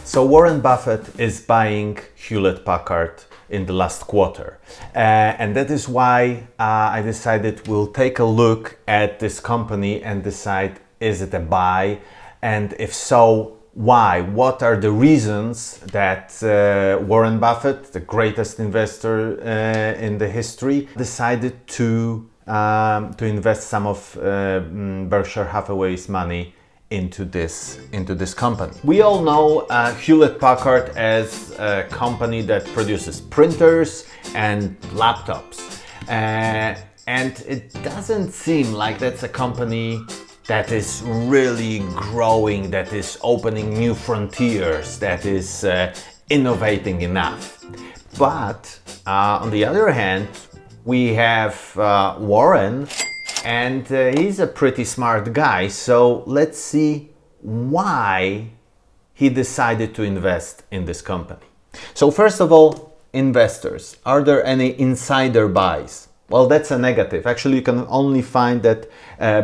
So Warren Buffett is buying Hewlett Packard in the last quarter. And that is why I decided we'll take a look at this company and decide, is it a buy? And if so, why? What are the reasons that Warren Buffett, the greatest investor in the history, decided to invest some of Berkshire Hathaway's money into this company? We all know Hewlett Packard as a company that produces printers and laptops, and it doesn't seem like that's a company that is really growing, that is opening new frontiers, that is innovating enough. But on the other hand, we have Warren, and he's a pretty smart guy. So let's see why he decided to invest in this company. So first of all, investors. Are there any insider buys? Well, that's a negative. Actually, you can only find that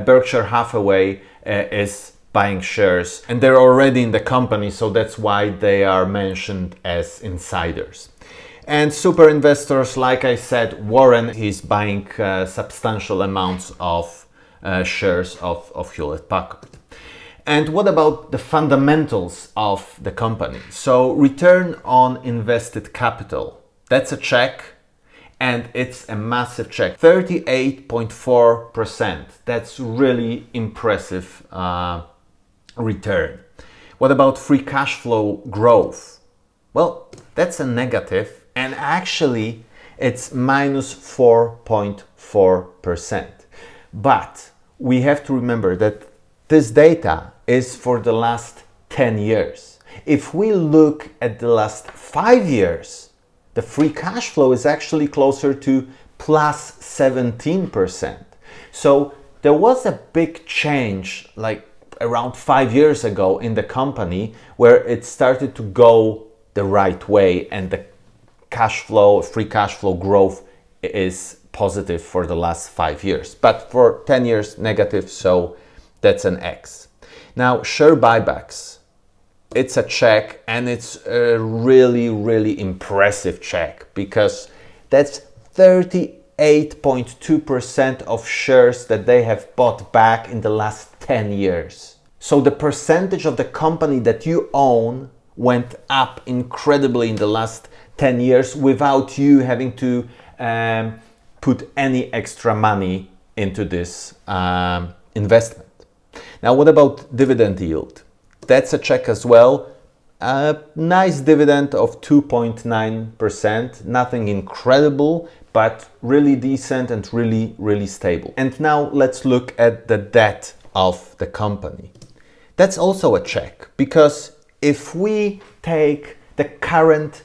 Berkshire Hathaway is buying shares, and they're already in the company, so that's why they are mentioned as insiders. And super investors, like I said, Warren, he's buying substantial amounts of shares of Hewlett Packard. And what about the fundamentals of the company? So return on invested capital, that's a check. And it's a massive check, 38.4%. That's really impressive return. What about free cash flow growth? Well, that's a negative, and actually it's minus 4.4%. But we have to remember that this data is for the last 10 years. If we look at the last 5 years, the free cash flow is actually closer to plus 17%. So there was a big change like around 5 years ago in the company where it started to go the right way, and the free cash flow growth is positive for the last 5 years. But for 10 years negative, so that's an X. Now share buybacks. It's a check, and it's a really, really impressive check, because that's 38.2% of shares that they have bought back in the last 10 years. So the percentage of the company that you own went up incredibly in the last 10 years without you having to put any extra money into this investment. Now, what about dividend yield? That's a check as well. A nice dividend of 2.9%. Nothing incredible, but really decent and really, really stable. And now let's look at the debt of the company. That's also a check, because if we take the current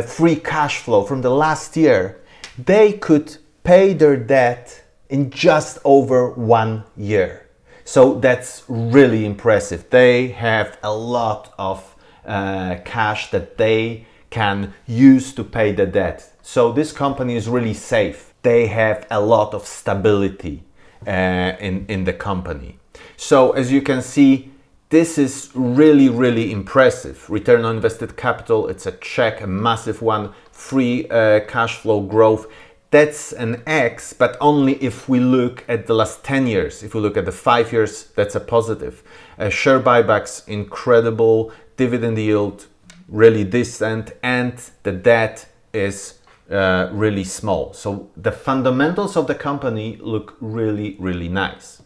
free cash flow from the last year, they could pay their debt in just over 1 year. So that's really impressive. They have a lot of cash that they can use to pay the debt. So this company is really safe. They have a lot of stability in the company. So as you can see, this is really, really impressive. Return on invested capital, it's a check, a massive one. Free cash flow growth, that's an X, but only if we look at the last 10 years. If we look at the 5 years, that's a positive. Share buybacks, incredible. Dividend yield, really decent. And the debt is really small. So the fundamentals of the company look really, really nice.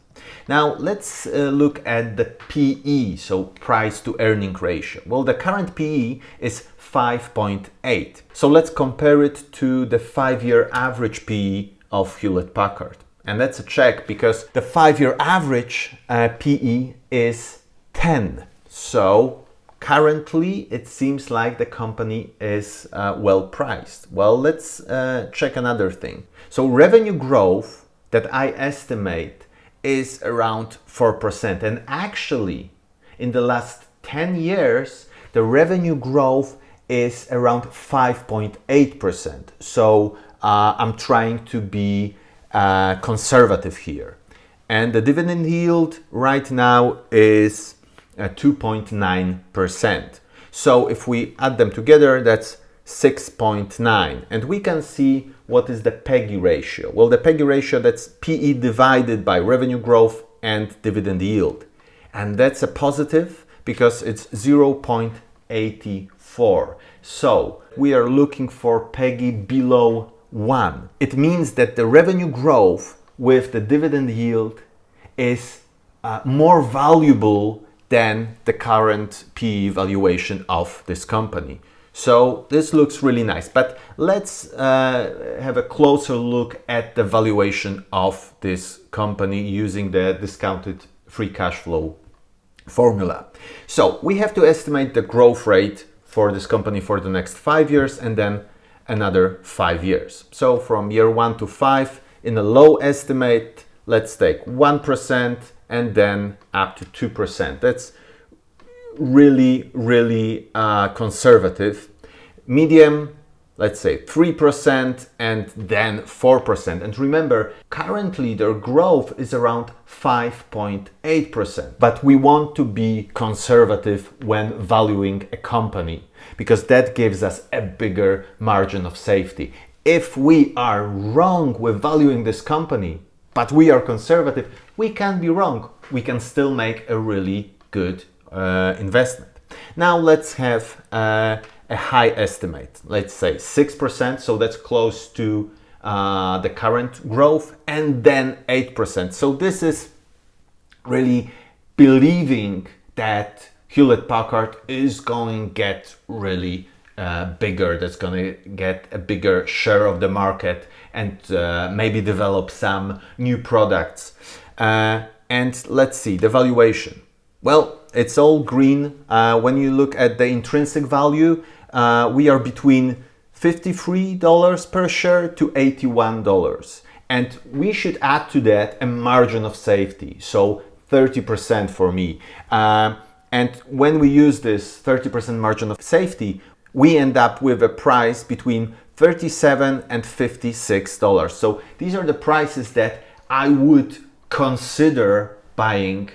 Now let's look at the PE, so price to earning ratio. Well, the current PE is 5.8. So let's compare it to the 5-year average PE of Hewlett Packard. And that's a check, because the 5-year average PE is 10. So currently it seems like the company is well priced. Well, let's check another thing. So revenue growth that I estimate is around 4. And actually, in the last 10 years, the revenue growth is around 5.8%. So I'm trying to be conservative here. And the dividend yield right now is 2.9%. So if we add them together, that's 6.9. And we can see what is the PEGI ratio. Well, the PEGI ratio, that's PE divided by revenue growth and dividend yield. And that's a positive because it's 0.84. So we are looking for PEGI below 1. It means that the revenue growth with the dividend yield is more valuable than the current PE valuation of this company. So this looks really nice, but let's have a closer look at the valuation of this company using the discounted free cash flow formula. So we have to estimate the growth rate for this company for the next 5 years and then another 5 years. So from year 1 to 5, in a low estimate, let's take 1% and then up to 2%. That's really conservative. Medium, let's say 3% and then 4%. And remember, currently their growth is around 5.8%. But we want to be conservative when valuing a company because that gives us a bigger margin of safety. If we are wrong with valuing this company, but we are conservative, we can be wrong. We can still make a really good investment. Now let's have a high estimate, let's say 6%, so that's close to the current growth, and then 8%. So this is really believing that Hewlett Packard is going to get really bigger, that's going to get a bigger share of the market and maybe develop some new products. And let's see, the valuation. Well, it's all green. When you look at the intrinsic value, we are between $53 per share to $81. And we should add to that a margin of safety, so 30% for me. And when we use this 30% margin of safety, we end up with a price between $37 and $56. So these are the prices that I would consider buying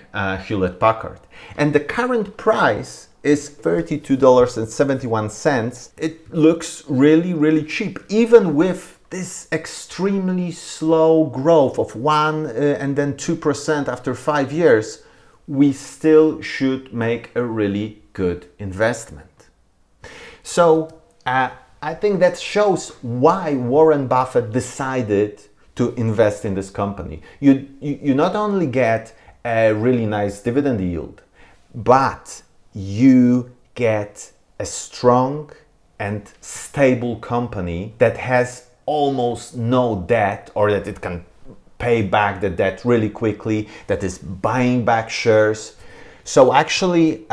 Hewlett Packard. And the current price is $32.71. It looks really cheap, even with this extremely slow growth of 1 and then 2% after 5 years. We still should make a really good investment. So I think that shows why Warren Buffett decided to invest in this company. You not only get a really nice dividend yield, but you get a strong and stable company that has almost no debt, or that it can pay back the debt really quickly, that is buying back shares. So actually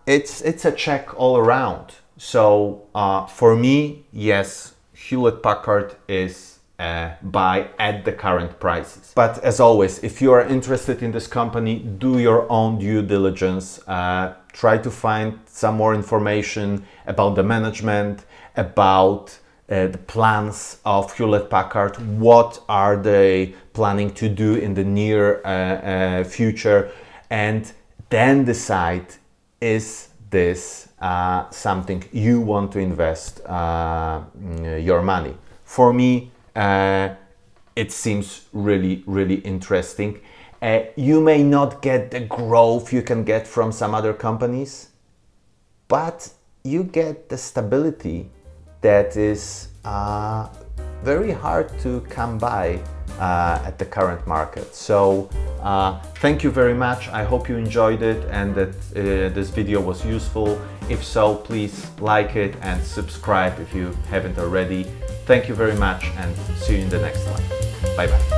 it's a check all around. So for me, yes, Hewlett Packard is a buy at the current prices. But as always, if you are interested in this company, do your own due diligence. Try to find some more information about the management, about the plans of Hewlett Packard. What are they planning to do in the near future? And then decide, is this something you want to invest your money? For me, it seems really interesting. You may not get the growth you can get from some other companies, but you get the stability that is very hard to come by at the current market. So thank you very much. I hope you enjoyed it and that this video was useful. If so, please like it and subscribe if you haven't already. Thank you very much and see you in the next one. Bye bye.